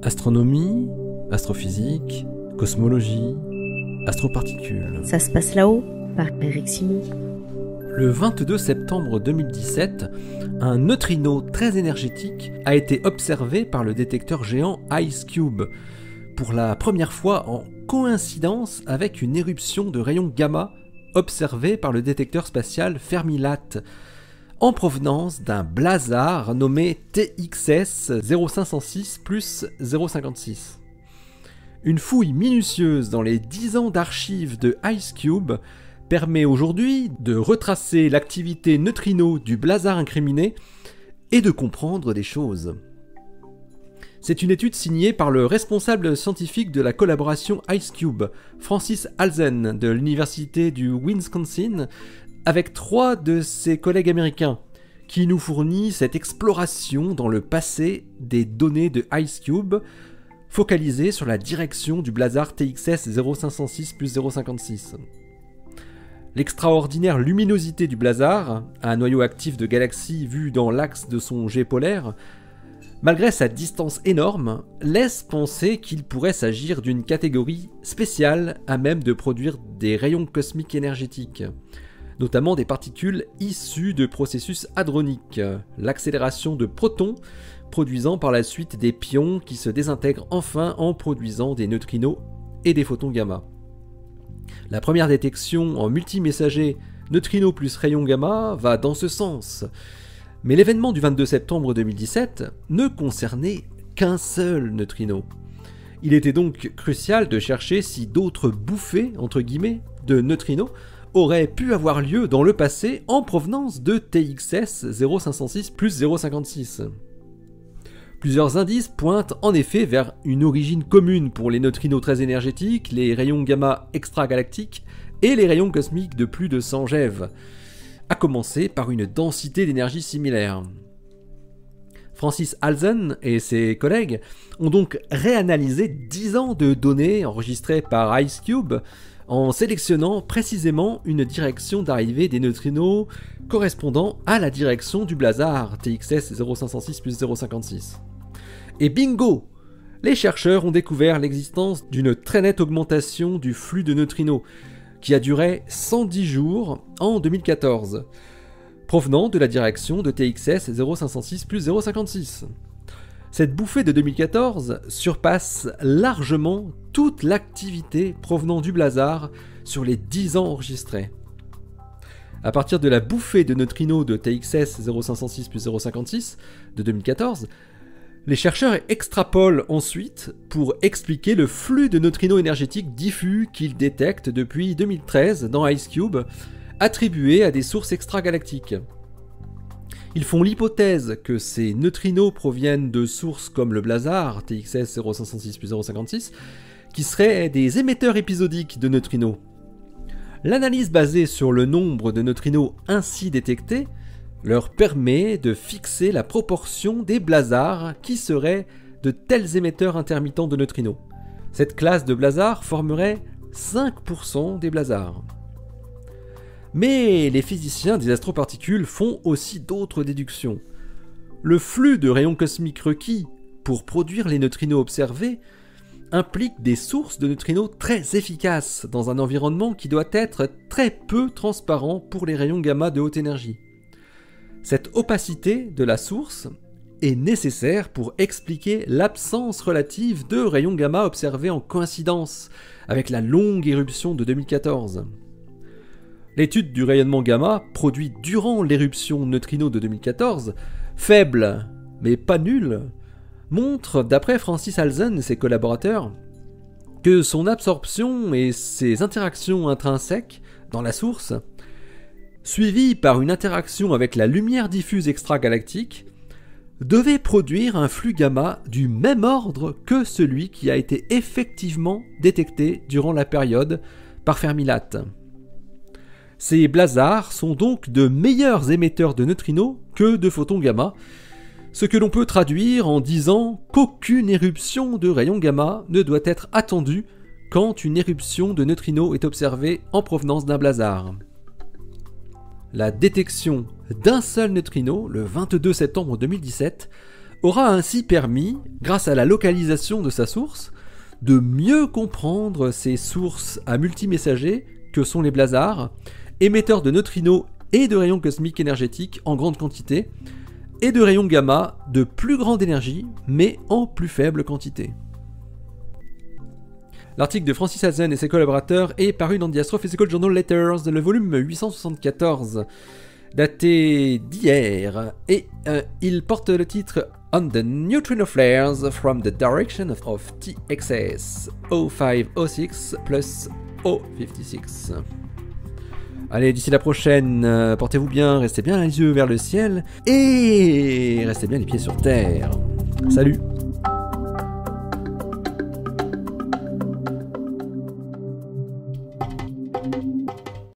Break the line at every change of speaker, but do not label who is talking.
Astronomie, astrophysique, cosmologie, astroparticules.
Ça se passe là-haut, par Eric Simon.
Le 22 septembre 2017, un neutrino très énergétique a été observé par le détecteur géant IceCube, pour la première fois en coïncidence avec une éruption de rayons gamma observée par le détecteur spatial Fermi-LAT, en provenance d'un blazar nommé TXS 0506 plus 056. Une fouille minutieuse dans les 10 ans d'archives de IceCube permet aujourd'hui de retracer l'activité neutrino du blazar incriminé et de comprendre des choses. C'est une étude signée par le responsable scientifique de la collaboration IceCube, Francis Halzen de l'université du Wisconsin, avec 3 de ses collègues américains, qui nous fournit cette exploration dans le passé des données de IceCube, focalisée sur la direction du blazar TXS 0506 plus 056. L'extraordinaire luminosité du blazar, un noyau actif de galaxies vu dans l'axe de son jet polaire, malgré sa distance énorme, laisse penser qu'il pourrait s'agir d'une catégorie spéciale à même de produire des rayons cosmiques énergétiques, notamment des particules issues de processus hadroniques, l'accélération de protons produisant par la suite des pions qui se désintègrent enfin en produisant des neutrinos et des photons gamma. La première détection en multimessager neutrino plus rayon gamma va dans ce sens, mais l'événement du 22 septembre 2017 ne concernait qu'un seul neutrino. Il était donc crucial de chercher si d'autres bouffées, entre guillemets, de neutrinos auraient pu avoir lieu dans le passé en provenance de TXS 0506 plus 056. Plusieurs indices pointent en effet vers une origine commune pour les neutrinos très énergétiques, les rayons gamma extragalactiques et les rayons cosmiques de plus de 100 GeV, à commencer par une densité d'énergie similaire. Francis Halzen et ses collègues ont donc réanalysé 10 ans de données enregistrées par IceCube en sélectionnant précisément une direction d'arrivée des neutrinos correspondant à la direction du blazar TXS 0506 plus 056. Et bingo! Les chercheurs ont découvert l'existence d'une très nette augmentation du flux de neutrinos, qui a duré 110 jours en 2014, provenant de la direction de TXS 0506 plus 056. Cette bouffée de 2014 surpasse largement toute l'activité provenant du blazar sur les 10 ans enregistrés. À partir de la bouffée de neutrinos de TXS 0506 plus 056 de 2014, les chercheurs extrapolent ensuite pour expliquer le flux de neutrinos énergétiques diffus qu'ils détectent depuis 2013 dans IceCube, attribués à des sources extragalactiques. Ils font l'hypothèse que ces neutrinos proviennent de sources comme le blazar TXS 0506 plus 056, qui seraient des émetteurs épisodiques de neutrinos. L'analyse basée sur le nombre de neutrinos ainsi détectés leur permet de fixer la proportion des blazars qui seraient de tels émetteurs intermittents de neutrinos. Cette classe de blazars formerait 5% des blazars. Mais les physiciens des astroparticules font aussi d'autres déductions. Le flux de rayons cosmiques requis pour produire les neutrinos observés implique des sources de neutrinos très efficaces dans un environnement qui doit être très peu transparent pour les rayons gamma de haute énergie. Cette opacité de la source est nécessaire pour expliquer l'absence relative de rayons gamma observés en coïncidence avec la longue éruption de 2014. L'étude du rayonnement gamma produit durant l'éruption neutrino de 2014, faible mais pas nulle, montre, d'après Francis Halzen et ses collaborateurs, que son absorption et ses interactions intrinsèques dans la source, suivies par une interaction avec la lumière diffuse extragalactique, devaient produire un flux gamma du même ordre que celui qui a été effectivement détecté durant la période par Fermi-LAT. Ces blazars sont donc de meilleurs émetteurs de neutrinos que de photons gamma, ce que l'on peut traduire en disant qu'aucune éruption de rayons gamma ne doit être attendue quand une éruption de neutrinos est observée en provenance d'un blazar. La détection d'un seul neutrino, le 22 septembre 2017, aura ainsi permis, grâce à la localisation de sa source, de mieux comprendre ces sources à multimessagers que sont les blazars, émetteurs de neutrinos et de rayons cosmiques énergétiques en grande quantité, et de rayons gamma de plus grande énergie, mais en plus faible quantité. L'article de Francis Hazen et ses collaborateurs est paru dans The Astrophysical Journal Letters, le volume 874, daté d'hier, et il porte le titre On the Neutrino Flares from the Direction of TXS 0506 plus 056. Allez, d'ici la prochaine, portez-vous bien, restez bien les yeux vers le ciel, et restez bien les pieds sur terre. Salut!